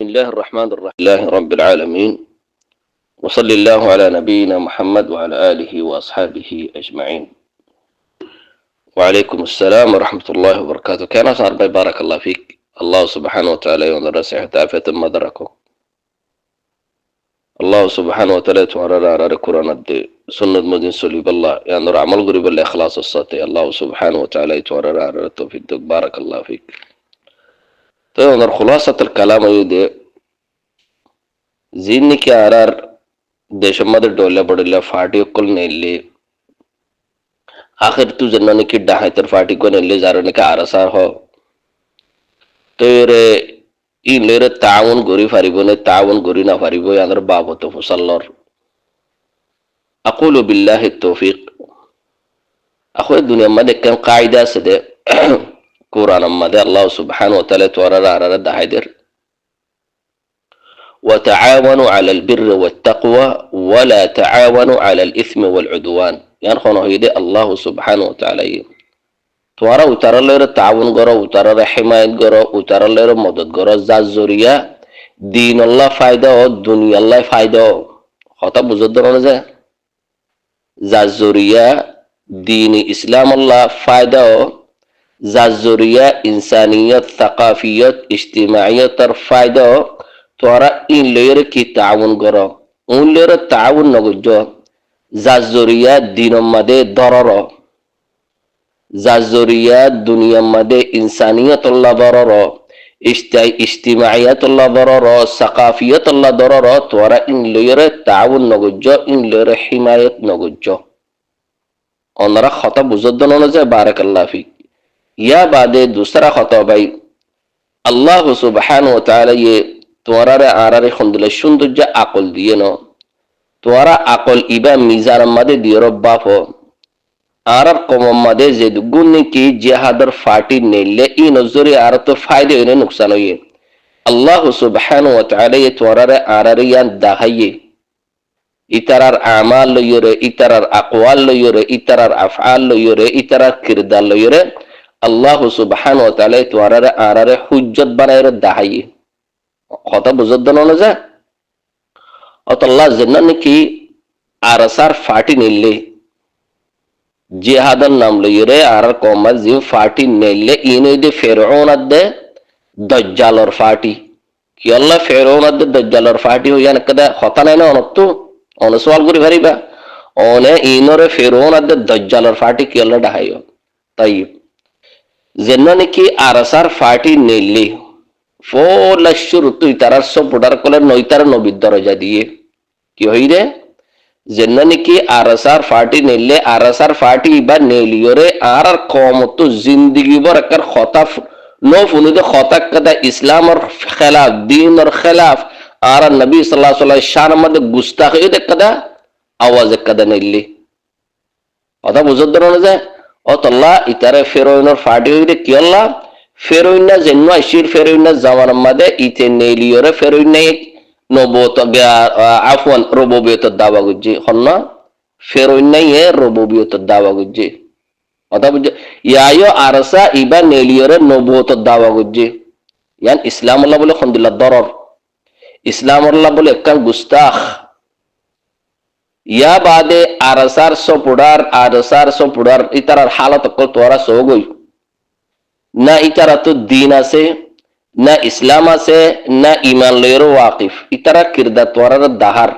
بسم الله الرحمن الرحيم الله رب العالمين وصلى الله على نبينا محمد وعلى آله وأصحابه أجمعين وعليكم السلام ورحمة الله وبركاته. كان صار بارك الله فيك. الله سبحانه وتعالى يوم الرسع تعافية ما دركه الله سبحانه وتعالى تورى على القرآن سنة مدين سليب الله يعني عمل قريب الإخلاص الصوتي الله سبحانه وتعالى تورى على التوفيق. بارك الله فيك. طيب خلاصة الكلام يدي زيني كارار देश मध्ये डोल्या पडल्या फाटी कोल नेले आखिर तू जन्नाने की डाहे तर फाटी को नेले जारने का आरसार हो तो रे इन लेरे ताउन गोरी फारिबो ने ताउन गोरी ना फारिबो यादर बाबो तो फसल्लर अक़ूलु बिल्लाहि तौफीक. अखोय दुनिया मध्ये कम कायदा सदे कुरान मध्ये अल्लाह सुब्हानहु व तआला तोरा दाहिदर وتعاونوا على البر والتقوى ولا تعاونوا على الإثم والعدوان. يعني خونه يدي الله سبحانه وتعالى توارا وترى لير تعاون غرو وترى حماية غرو وترى لير مدد غرو زازوريا دين الله فايدة دنيا الله فايدة خطاب بزدرون زي زازوريا دين إسلام الله فايدة زازوريا إنسانية ثقافية اجتماعية فايدة توارا إن لير كي تعاون غرو اون لير تعاون نغجو زازوريا دين مده ضرر زازوريا دنيا مده إنسانية الله ضرر اجتماعية الله ضرر ثقافية الله ضرر توارا إن لير تعاون نغجو إن لير حماية نغجو اونرا خطا بزدن نزا بارك الله فيك. يا بعد دوسرا خطا باي الله سبحانه وتعالى তোয়ারারে আরারে খন্দলে সৌন্দর্য আকল দিয়ে ন তোয়ারা আকল ইবা মিজার মাদে দিয়ে রব্বাফ আরার কম মাদে যে গুণে কি জিহাদর ফাটি নেলে ই নজরে আর তো ফায়দা হইনে নুকসান হইয়ে আল্লাহ সুবহানাহু ওয়া তাআলা তোয়ারারে আরারে ইয়ান দাহাইয়ে ইতারার আমাল লইরে ইতারার আকওয়াল লইরে ইতারার আফআল লইরে ইতারার কিরদার লইরে আল্লাহ সুবহানাহু ওয়া তাআলা তোয়ারারে আরারে হুজ্জত বানাইরে দাহাইয়ে কথা বুঝতে না যা অতল্লাহ জান্নাত নাকি আরসার ফাটি নিলে জিহাদের নাম লইরে আর কমার জিম ফাটি নিলে ইনে দে ফিরআউন আদে দাজ্জালর ফাটি কি আল্লাহ ফিরআউন আদে দাজ্জালর ফাটি হইয়া নকদা কথা নাই না অনতো অন সওয়াল করি ভারিবা অনে ইনরে ফিরআউন আদে দাজ্জালর ফাটি কি আল্লাহ ডাহাইও তাই জান্নাত নাকি আরসার ফাটি নিলে ফোলা শুরুতু ইতারার সব বুড়ার কলে নইতার নবীর দরজা দিয়ে কি হইরে জেন্নানি কি আরসার ফাটি নেলে আরসার ফাটি ইবা নেলিয়রে আর কমতো জিন্দিগি বর একর খতা নো ফুনুদে খতা কদা ইসলামর খেলাফ দিনর খেলাফ আর নবী সাল্লাল্লাহু আলাইহি ওয়াসাল্লাম শান মধ্যে গুস্তাখি দে কদা আওয়াজ কদা নেলি কথা বুঝতে না যায় অতল্লাহ ইতারে ফেরোইনর ফাটি হইরে কি আল্লাহ ফেরোইনা জেন্ন আশির ফেরোইনা জামান মাদে ইতে নেলিয়রে ফেরোইনা নবত আফওয়ান রুবুবিয়ত দাওয়া গুজি হন্না ফেরোইনা এ রুবুবিয়ত দাওয়া গুজি কথা বুঝ ইয়ায়ো আরসা ইবা নেলিয়রে নবত দাওয়া গুজি ইয়ান ইসলাম আল্লাহ বলে খন্দিল্লাহ দরর ইসলাম আল্লাহ বলে একখান গুস্তাখ ইয়া বাদে আরসার সপুড়ার ইতারার হালত কল তোরা সগই না ইতারা তো দিন আছে না ইসলাম আছে না ইমান লয়ের ওয়াকিফ ইতারা কিরদার তোরার দাহার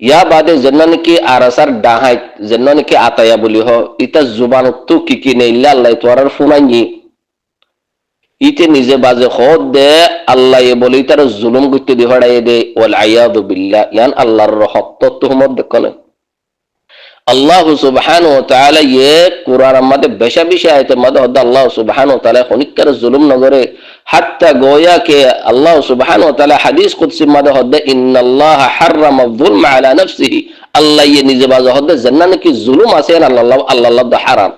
ইয়া বাদে জন্নান কি আরাসার ডাহাই জন্নান কি আতায়া বলি হ ইতা জুবান তো কি নেইলা আল্লাহ তোরার ফুনাই ইতে নিজে বাজে খদ দে আল্লাহ এ বলি ইতারা জুলুম করতে দি হড়াই দে ওয়াল আয়াদু বিল্লাহ ইয়ান আল্লাহর রহমত তুহমত দেখনে আল্লাহ সুবহানাহু ওয়া তাআলা ये কুরআন মধ্যে বেশা বেশা আয়াতে মধ্যে আল্লাহ সুবহানাহু ওয়া তাআলা খনিকর জুলুম নগরে হাত্তা গোয়া কে আল্লাহ সুবহানাহু ওয়া তাআলা হাদিস কুদসি মধ্যে হদে ইন্নাল্লাহ হারামা যুলম আলা নফসিহি আল্লাহ ये নিজে বাজে হদে জান্নাত কি জুলুম আছে আল্লাহ হারাম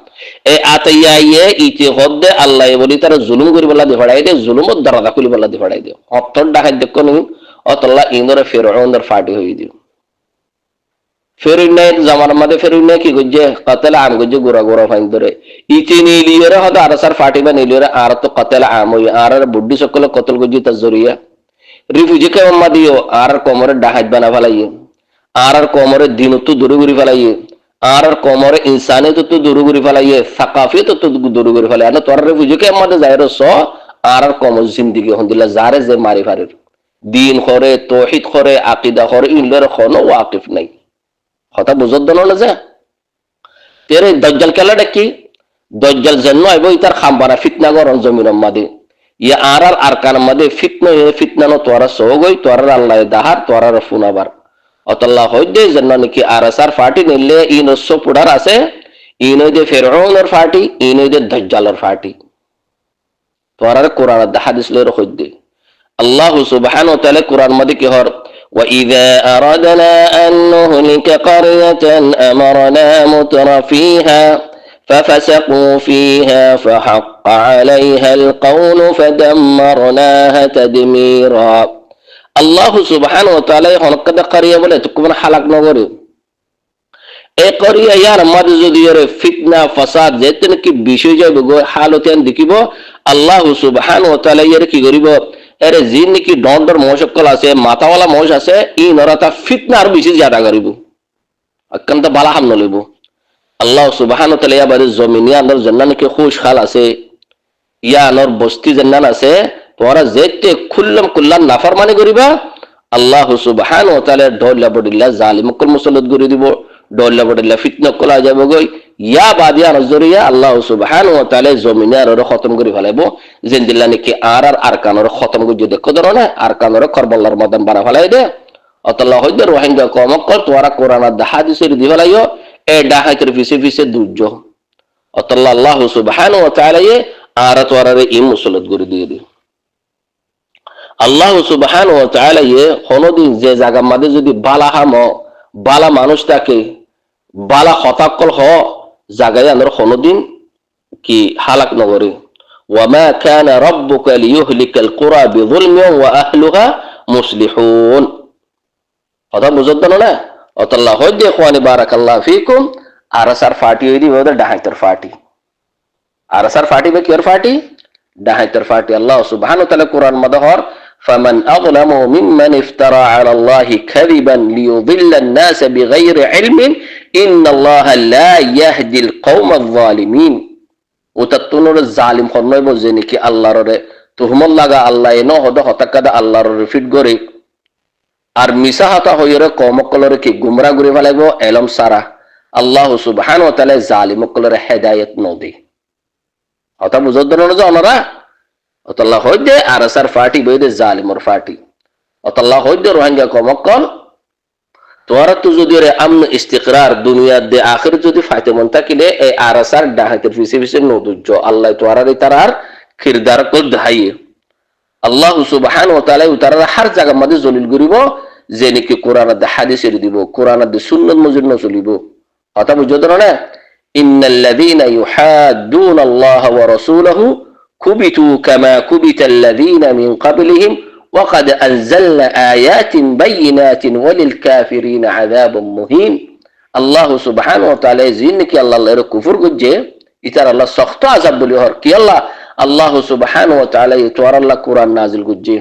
এ আতাইয়া ইতি হদে আল্লাহ বলি তার জুলুম করি বলা দি ফড়াই দে জুলুমত দরদা কলি বলা দি ফড়াই দে অতর ডাহাই দেখো নি অতল্লাহ ইনরে ফিরআউনের ফাটি হই দিও ফেরুইনের জামার মধ্যে ফেরুইনে কি করছে কতলা আম করছে গোড়া গোড়া ফাইন ধরে ইতি নীলিয়রে হয়তো আর সার ফাটি বা নীলিয়রে আর তো কতলা আম হই আর বুদ্ধি সকলে কতল করছে তার জরিয়া রিফিউজি কেমন দিও আর কোমরে ডাহাত বানা ফেলাইয়ে আর কোমরে দিন তো দূরে ঘুরি ফেলাইয়ে আর কোমরে ইনসানে তো দূরে ঘুরি ফেলাইয়ে সাকাফি তো দূরে ঘুরি ফেলাই আর তোর রিফিউজি কেমন যাইর স আর কোমর জিন্দিগি হন্দিল্লা যারে যে মারি ফারে দিন করে তৌহিদ করে আকিদা করে ইনলের কোনো ওয়াকিফ নাই কথা বুঝত দল না যে তেরে দজ্জাল খেলাটা কি দজ্জাল জন্ম আইব ইতার খাম্বানা ফিতনা গরম জমিনের মাদে ইয়া আর আরকান মাদে ফিতনা তোরা সহগই তোরার আল্লাহ দাহার তোরার ফুনাবার অতল্লাহ হইদে জন্য নাকি আর সার ফাটি নিলে ইন পুডার আছে ইন হইদে ফেরআউনের ফাটি ইন হইদে দজ্জালের ফাটি তোরার কোরআন হাদিস লইর হইদে আল্লাহ সুবহানাহু ওয়া তাআলা কোরআন মাদে কি হর وَإِذَا أَرَدْنَا أَن نُّهْلِكَ قَرْيَةً أَمَرْنَا مُتْرَفِيهَا فَفَسَقُوا فِيهَا فَحَقَّ عَلَيْهَا الْقَوْلُ فَدَمَّرْنَاهَا تَدْمِيرًا আল্লাহ সুবহানাহু ওয়া তাআলা হনকদা করিয়া বলে তোমরা হালাক নগরে এই করিয়া ইয়ার মাঝে যদি এর ফিতনা ফাসাদ যেতেন কি বিষয় যাইব গো হালতেন দেখিব আল্লাহ সুবহানাহু ওয়া তাআলা এর কি করিব এর জিন নাকি ডর মশকল আছে মাথাওয়ালা মশ আছে ই নরাতা ফিতনা আর বেশি জাদা করিব অত্যন্ত বালা হাম নলিব আল্লাহ সুবহানাহু ওয়া তাআলা ইয়া বাদে জমিনিয়া আন্দর জান্নাত নাকি খুশ খাল আছে ইয়া আনর বস্তি জান্নাত আছে তোরা যেতে কুল্লান নাফরমানি করিবা আল্লাহ সুবহানাহু ওয়া তাআলা ডল্লা বডিল্লা জালিমকুল মুসাল্লাত করে দিব ডল্লা বডিল্লা ফিতনা কলা যাবে গই ইয়া বাদিয়া নজরিয়া আল্লাহ সুবহানাহু ওয়া তাআলা জমিনে আর খতম করে ফেলাইবো জিন্দিল্লা নাকি আর আরকানর খতম করে দেখো ধরো না আরকানর করবলার মদন বাড়া ফেলাই দে অতল্লাহ হইদে রোহিঙ্গা কমকল তোরা কোরআন আর হাদিসের দি ফেলাইও এ ডাহাইতের ফিসে দুর্য অতল্লাহ আল্লাহ সুবহানাহু ওয়া তাআলা আর তোরা ই মুসাল্লাত করে দিয়ে দি আল্লাহ সুবহানাহু ওয়া তাআলা কোনদিন যে জায়গা মধ্যে যদি বালা মানুষ থাকে বালা হতাকল হ জায়গায় আমরা কোনদিন কি হালাক নগরে ওয়ামা কানা রাব্বুকা লিয়ুহলিকাল কুরা বিযুলমিন ওয়া আহলুহা মুসলিহুন কথা বুঝত না আল্লাহ হইদে ইখওয়ানি বারাকাল্লাহু ফিকুম আরসার ফাটি হইদি ওদের ডাহাইতের ফাটি আরসার ফাটি বে কির ফাটি ডাহাইতের ফাটি আল্লাহ সুবহানাহু ওয়া তাআলা কুরআন মদহর فمن أظلم ممن افترى على الله كذبا ليضل الناس بغير علم إن الله لا يهدي القوم الظالمين وتتنور الظالم خنوي بوزيني كي الله رরে তুহমত লাগা আল্লাহ এনো হদ হতাকাদা আল্লাহর রিফিট করে আর মিসা হতা হইরে কমকলরে কি গুমরা করে ফেলাইবো এলম সারা আল্লাহ সুবহানাহু ওয়া তাআলা জালিমকলরে হেদায়েত নদে হতা বুঝত না যে ওনারা অতল্লাহ হইদে আরসার ফাটি বইদে জালিমর ফাটি অতল্লাহ হইদে রোহিঙ্গা কমকল তোরা তো যদি রে আমন ইস্তিকরার দুনিয়া দে আখির যদি ফাতেমন তাকিলে এই আরসার ডাহাতের ফিসে নদুজ্জ আল্লাহ তোরা রে তারার কিরদার কো দাইয়ে আল্লাহ সুবহানাহু ওয়া তাআলা তারার হর জায়গা মধ্যে জলিল করিব যে নাকি কোরআন আর হাদিসের দিব কোরআন আর সুন্নাত মজন্য চলিব কথা বুঝত না ইন্নাল্লাযীনা ইউহাদ্দুনাল্লাহ ওয়া রাসূলহু كبتوا كما كبت الذين من قبلهم وقد أنزلنا آيات بينات وللكافرين عذاب مهين الله سبحانه وتعالى زينك الله الله كفر جه يتر الله سخط عذاب بليهر كي الله سبحانه وتعالى يتوار الله قرآن نازل جه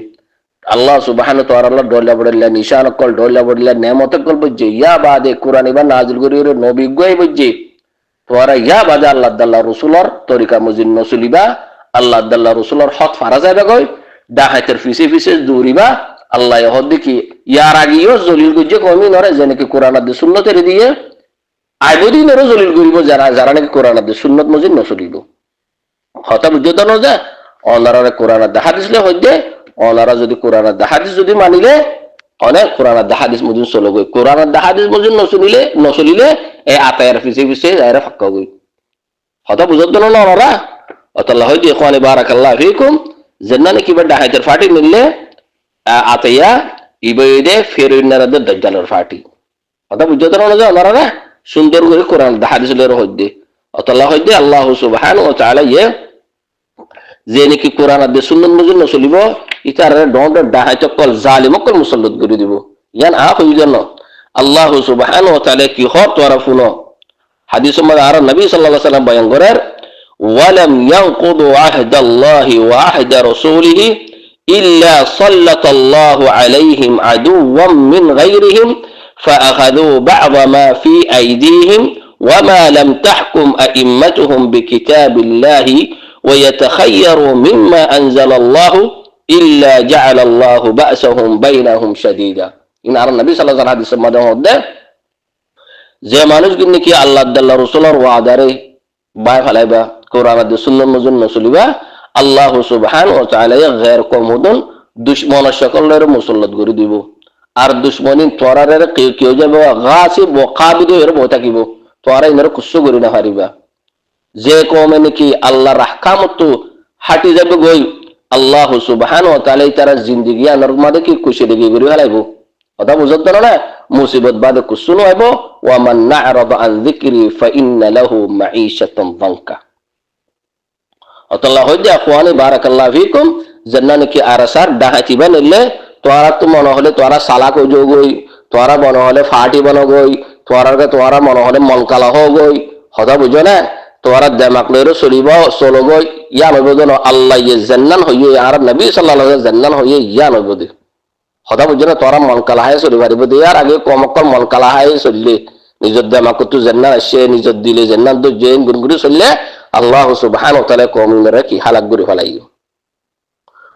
الله سبحانه وتعالى الله دولا بدلا نشان كل دولا بدلا نعمت كل بجه يا بعد قرآن يبان نازل كرير نبي جوي بجه توارا يا بعد الله دل رسولر طريقة مزين نسليبا আল্লাহ দাল্লাহ রসুলের হক ফারা যাবে গই ডাহাইতের ফিসে দৌড়িবা আল্লাহ হদ কি ইয়ার আগেও জলিল গুজে কমি নরে যে নাকি কোরআন আর সুন্নতের দিয়ে আইবদিনেরও জলিল করিব যারা নাকি কোরআন আর সুন্নত মজিদ নচলিব হতা বুঝত না যে অনারা কোরআন আর হাদিসলে হইদে অনারা যদি কোরআন আর হাদিস যদি মানিলে অনেক কোরআন আর হাদিস মজিদ চলে গই কোরআন আর হাদিস মজিদ নচলিলে এই আতায়ের ফিসে যায়রা ফাক্কা গই হতা বুঝত না অনারা অতল্লাহ হইদে ইখওয়ানি বারাকাল্লাহু ফিকুম জান্নানে কিবা ডাহাইতের ফাটি মিললে আতাইয়া ইবাইদে ফেরুইনারাদে দাজ্জালের ফাটি কথা বুঝতে না যে ওনারা সুন্দর করে কোরআন হাদিস লের হইদে অতল্লাহ হইদে আল্লাহ সুবহানাহু ওয়া তাআলা যে নাকি কোরআন আর সুন্নাত মজন্য চলিব ইতারে ডন্ড ডাহাইতে কল জালিমকল মুসাল্লাত করে দিব ইয়ান হই জানো আল্লাহ সুবহানাহু ওয়া তাআলা কি হর তোরা ফুনো হাদিসের মধ্যে আর নবী সাল্লাল্লাহু আলাইহি ওয়াসাল্লাম বয়ান করেন ওয়ালাম ইয়ানকুদু আহদাল্লাহি ওয়া আহদা রাসূলিহি ইল্লা সাল্লাতাল্লাহু আলাইহিম আদুওয়াম মিন গায়রিহিম فأخذوا بعض ما في أيديهم وما لم تحكم أئمتهم بكتاب الله ويتخيروا مما أنزل الله إلا جعل الله بأسهم بينهم شديدا إن أرى النبي صلى الله عليه وسلم যে মানুষগুলি কি আল্লাহ আল্লাহ রসুলের ওয়াদারে বায় ফেলাইবা কোরআন সুন্নাহ মজুন নসলিবা আল্লাহ সুবহানাহু ওয়া তাআলা গैर কমুদন দুশমন সকলের মুসল্লত করে দিব আর দুশমনি তোরারে কেউ যাবে গাসিব ওয়া কাবিদ এর বই থাকিব তোরা ইনর কুসু করি না পারিবা যে কওমে নাকি আল্লাহর আহকামত হাঁটি যাবে গই আল্লাহ সুবহানাহু ওয়া তাআলা তারা জিন্দেগি আনর মধ্যে কি খুশি লাগি করে ফেলাইবো কথা বুঝত না মুসিবত বাদে কুসু নইব ওয়া মান না'রাদা আন যিকরি ফাইন্না লাহু মাঈশাতান দানকা আল্লাহ হইদা আখওয়ানি বারাকাল্লাহু ফিকুম জান্নান কি আরাসার ডাহাতিবা নিলে তোরা তো মনে হলে তোরা সালাক হয়ে যাও গই তোরা মনে হলে ফাটি বনো গই তোরা মনে হলে মনকালা হো গই কথা বুঝো না তোরা দেমাক লইরো চলিবা চলো গই ইয়া নইব যেন আল্লাহ ইয়ে জান্নান হইয়ে আর নবী সাল্লাল্লাহু আলাইহি জান্নান হইয়ে ইয়া নইব দে কথা বুঝো না তোরা মন কালাহায় চলি পারিব দে আর আগে কমকল মন কালাহায় চললে নিজের দেমাকতো জান্নাত আসে নিজের দিলে জান্নাত তো জেন গুনগুরি চললে আল্লাহ সুবহানাহু ওয়া তাআলা কওমিনরা কি হালাক করে ফেলাইও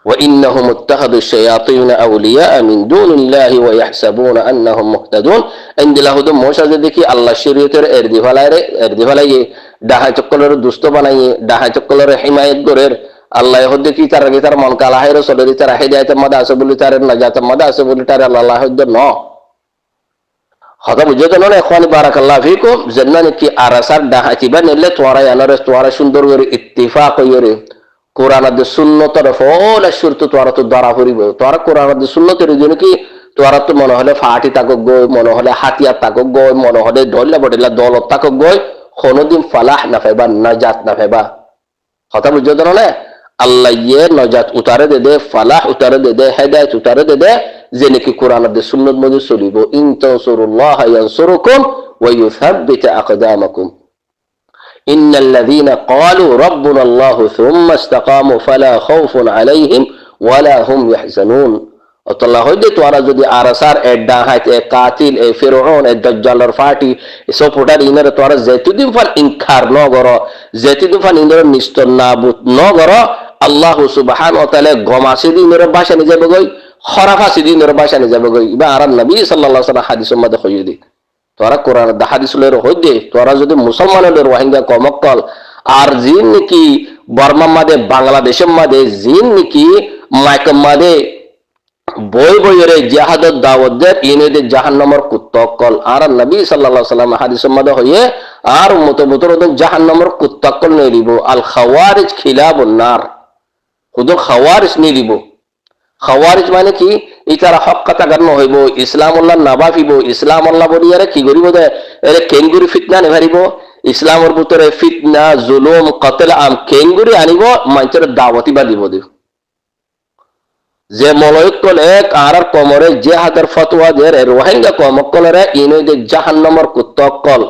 وإنهم اتخذوا الشياطين أولياء من دون الله ويحسبون أنهم مهتدون عند الله دم موسى দেখি আল্লাহ শরীয়তের এরদি ফলাইয়ে ডাহা চক্কলের দুষ্ট বানাইয়ে ডাহা চক্কলের হিমায়ত গরের আল্লাহ হদ্দে কি তার মন কালাহের সদরি তার হিদায়াতের মধ্যে আছে বলি তার নাজাতের মধ্যে আছে বলি তার আল্লাহ হদ্দে ন হতা বুঝে তো না এখন বারাকাল্লাহু ফিকুম জান্নাত কি আরাসার ডাহাতিবা নিলে তোরা আনারে তোরা সুন্দর করে ইত্তিফাক হইরে কোরআন আর সুন্নতের ফল শুরু তোরা তো ধরা পড়িব তোরা কোরআন আর সুন্নতের জন্য কি তোরা তো মনে হলে ফাটি তাকক গই মনে হলে হাতিয়ার তাকক গই মনে হলে ঢল্লা বটিলা দলত তাকক গই কোনদিন ফালাহ না পাইবা নাজাত না পাইবা কথা বুঝতে না আল্লাহ ইয়ে নাজাত উতারে দে ফালাহ উতারে দে হেদায়েত উতারে দে যে নাকি কোরআন আর সুন্নত মধ্যে চলিব ইন তানসুরুল্লাহ ইয়ানসুরুকুম ওয়া ইউসাব্বিত আকদামাকুম إن الذين قالوا ربنا الله ثم استقاموا فلا خوف عليهم ولا هم يحزنون الله হইদে তোরা যদি আরাসার এ ডাহাত এ কাতিল এ ফিরআউন এ দাজ্জালের ফাটি এসব ফুটার ইনারে তোরা যেতুদিন ফাল ইনকার ন করো যেতুদিন ফাল ইনারে নিস্ত নাবুত ন করো আল্লাহ সুবহানাহু ওয়া তাআলা গমাসি দিনের ভাষা নিয়ে যাবে গই খরাফাসি দিনের ভাষা নিয়ে যাবে গই ইবা আর নবী সাল্লাল্লাহু আলাইহি ওয়াসাল্লাম হাদিসের মধ্যে কইয়ে তোরা কোরআন হাদিসের হইদে তোরা যদি মুসলমানের রোহিঙ্গা কমকল আর জিন নাকি বর্মা মাদে বাংলাদেশের মাদে জিন নাকি মাইকম মাদে বইরে জিহাদের দাওয়াতদের ইনেদে জাহান্নামের কুত্তাকল আর নবী সাল্লাল্লাহু আলাইহি ওয়াসাল্লাম হাদিসের মধ্যে হইয়ে আর মুতবুতর জাহান্নামের কুত্তাকল নেলিব আল খাওয়ারিজ খিলাবুন নার খুদ খাওয়ারিজ নেলিব খাওয়ারিজ মানে কি ইতারা হক কথা গান হইব ইসলাম আল্লাহ নাবাফিব ইসলাম আল্লাহ বলিয়ারে কি করিব দে এরে কেঙ্গুরি ফিতনা নেভারিব ইসলামের ভিতরে ফিতনা জুলুম কতল আম কেঙ্গুরি আনিব মানুষের দাওয়াতি বা দিব দে যে মলয়কল এক আর কমরে যে হাতের ফতোয়া দের রোহিঙ্গা কমকলরে ইনে যে জাহান্নামের কুত্তকল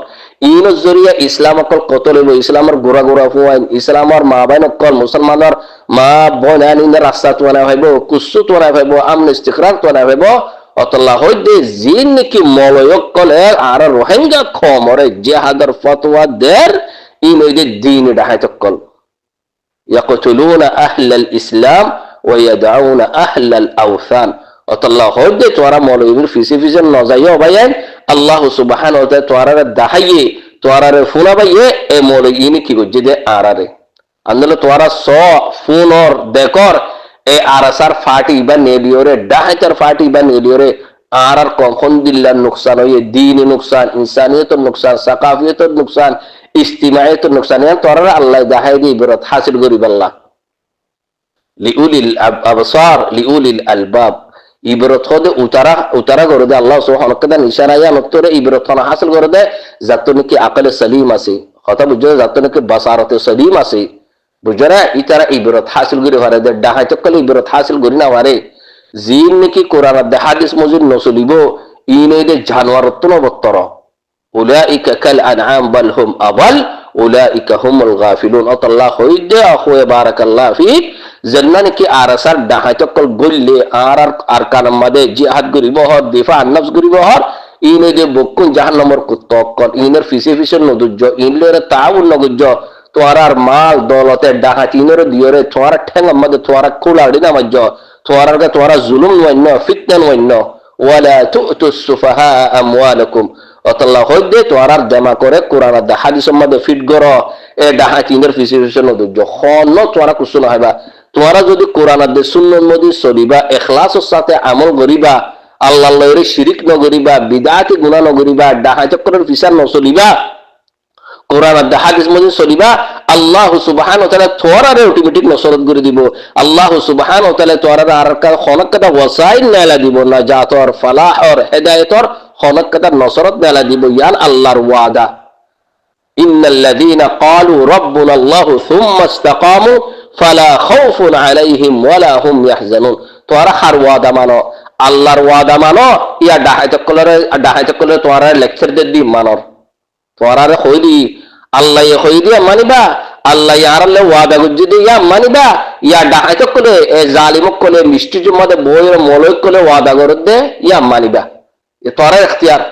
ইন জরিয়া ইসলাম অকল কতল হইব ইসলামের গোড়া গোড়া ফুয়াইন ইসলামের মা বাইন অকল মুসলমানের মা বোন আনিনের রাস্তা তোনা হইব কুসু তোনা হইব আমন ইস্তিকরার তোনা হইব অতল্লাহ হইদে জিন নাকি মলয়কল এক আর রোহিঙ্গা কমরে যে হাতের ফতোয়া দের ইন ওইদে দিন ডাহাতকল ইয়াকতুলুনা আহলাল ইসলাম ويدعون أهل الأوثان الله هودي توارا مولويين فيسي نوزايو بايان الله سبحانه وتعالى توارا دحيه توارا فونا بايه اي مولويين كي گجده آراره اندلو توارا سو فونور ديكور اي آرسار فاتي با نيليوره دحيتر فاتي با نيليوره آرار كون دلّا نقصان ويه دين نقصان انسانيت نقصان ثقافيت نقصان اجتماعيت نقصان يعني توارا الله دحيه دي برات حاصل غريب الله লিউলিল আবসার লিউলিল আলবাব ইবরত হদে উতারা করে দে আল্লাহ সুবহানাহু ওয়া তাআলা ইশারায়া নতরে ইবরত হাসিল করে দে যাতনে কি আকলে সলিম আছে কথা বুঝো যাতনে কি বাসারতে সলিম আছে বুঝরা ইতারা ইবরত হাসিল করে পারে দে ডাহাই চকলে ইবরত হাসিল করি না পারে জিন নাকি কোরআন আর হাদিস মজুদ নসলিব ইনইদে জানোয়ার উত্তনবত্তর উলাইকা কাল আনআম বাল হুম আবাল উলাইকা হুমুল গাফিলুন আল্লাহ হইদে আখওয়ে বারাকাল্লাহ ফিক জান্নান কি আরাসার ডাহাতকল গল্লে আর কানাম মাদে জিহাদ গরিব হর দিফা আন নফস গরিব হর ইনইদে বকুন জাহান্নামর কুত্তকল ইনের ফিসে ফিসে নদুজ্জ ইনলের তাউন নগুজ্জ তোয়ারার মাল দৌলতে ডাহাত ইনের দিয়রে তোয়ারা ঠেঙ্গ মাদে তোয়ারা কুলাড়ি নামাজ্জ তোয়ারাকে তোয়ারা জুলুম নয়ন্য ফিতনা নয়ন্য ওয়ালা তুতুস সুফাহা আমওয়ালাকুম অতল্লাহ হইদে তোয়ারার জমা করে কোরআন দা হাদিসের মধ্যে ফিট করো এ ডাহাত ইনের ফিসে ফিসে নদুজ্জ খন তোয়ারা কুসু না হইবা তোয়ারা যদি কোরআন দে সুন্নাত মধ্যে চলিবা ইখলাসের সাথে আমল করিবা আল্লাহর লয়রে শিরিক নগরিবা বিদআতি গুনাহ নগরিবা ডাহাত করার ফিসার নচলিবা কোরআন আর হাদিস মধ্যে চলিবা আল্লাহ সুবহানাহু ওয়া তাআলা তোরারে অটোমেটিক নসরত করে দিব আল্লাহ সুবহানাহু ওয়া তাআলা তোরারে আর খনকতা ওয়াসাইল নালা দিব নাজাতর ফালাহর হেদায়েতর খনকতা নসরত নালা দিব ইয়ান আল্লাহর ওয়াদা ইন্নাল্লাযীনা ক্বালু রাব্বুনা আল্লাহু সুম্মা ইসতাকামু ফালা খাউফুন আলাইহিম ওয়ালা হুম ইয়াহজানুন তোরা হার ওয়াদা মানো আল্লাহর ওয়াদা মানো ইয়া ডাহাইতকলরে তোরা লেকচার দি মানর তোরারে হইলি আল্লাহ হইলি মানিবা আল্লাহ ইয়ারলে ওয়াদা গুজি ইয়া মানিবা ইয়া ডাহাইতক কলে এ জালিমক কলে মিষ্টি জুমাদে বইয়ের মলক কলে ওয়াদা করে দে ইয়া মানিবা এ তোরা ইখতিয়ার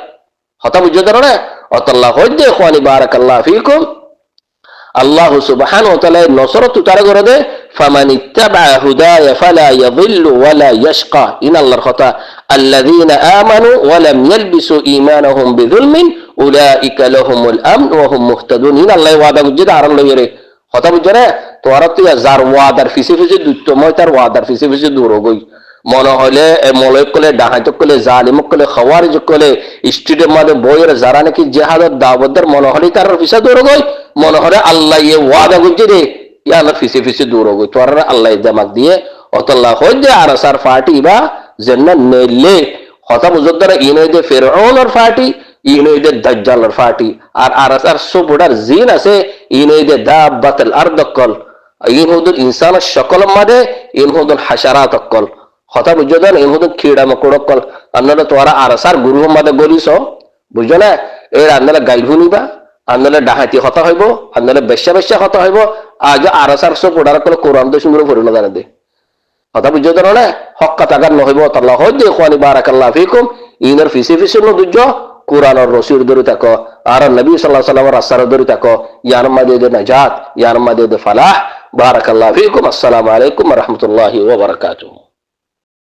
হতা বুঝতে পারো অতাল্লাহ হইদে ইখওয়ানি বারাকাল্লাহ ফিকুম আল্লাহ সুবহানাহু ওয়া তাআলা নসরত তারা করে দে ফামান ইত্তাবা হুদায়া ফালা ইয়াযিল্লু ওয়ালা ইয়াশকা ইন আল্লাহর কথা আল্লাযীনা আমানু ওয়া লাম ইয়ালবিসু ঈমানাহুম বিযুলমিন উলাইকা লাহুমুল আমন ওয়া হুম মুহতাদুন ইন আল্লাহ ওয়াদা গুজি আরন লইরে কথা বুঝরে তোরা তুই যার ওয়াদার ফিসে ফিসে দুত্ত মই তার ওয়াদার ফিসে ফিসে দূর গই মনে হলে মলক কলে ডাহাইতক কলে জালিমক কলে খাওয়ারিজ কলে স্ট্রিটের মধ্যে বইয়ের যারা নাকি জিহাদের দাওয়াতদার মনে হলে তার ফিসা দূর গই মনে হলে আল্লাহ ইয়ে ওয়াদা গুজি রে ইয়া আল্লাহ ফিসে ফিসে দূর গই তোরা আল্লাহ জামাক দিয়ে অতল্লাহ হইদে আরাসার পার্টি বা জান্নাত নেলে কথা বুঝত ইনইদে ফিরআউনের পার্টি ইনইদে দাজ্জালের পার্টি আর আরাসার সুবুডার জিন আছে ইনইদে দাব্বাতুল আরদকল ইন হুদুল ইনসানের সকল মাদে ইন হুদুল হাশারাতকল কথা বুঝত ইন হুদুল কীড়া মকড়কল আপনারা তোরা আরাসার গুরু মাদে গলিস বুঝো না এর আপনারা গাইল শুনিবা আপনারা ডাহাতি হতা হইব আপনারা বেশ্যা বেশ্যা হতা হইব আজ আরাসার সুবুডার কল কোরআন তো শুনবো পড়ি না জানে দে কথা বুঝতে পারো হক কথা গান নহইব তাল্লাহ হইদে ইখওয়ানি বারাকাল্লাহ ফিকুম ইনের ফিসে ফিসে নদুজ্জ কোরআন আর রসুল ধরে থাকো আর নবী সাল্লাল্লাহু আলাইহি ওয়াসাল্লামের রাস্তা ধরে থাকো ইয়ার মাঝে দে নাজাত ইয়ার মাঝে দে ফালাহ বারাকাল্লাহ ফিকুম আসসালামু আলাইকুম ওয়া রাহমাতুল্লাহি ওয়া বারাকাতুহু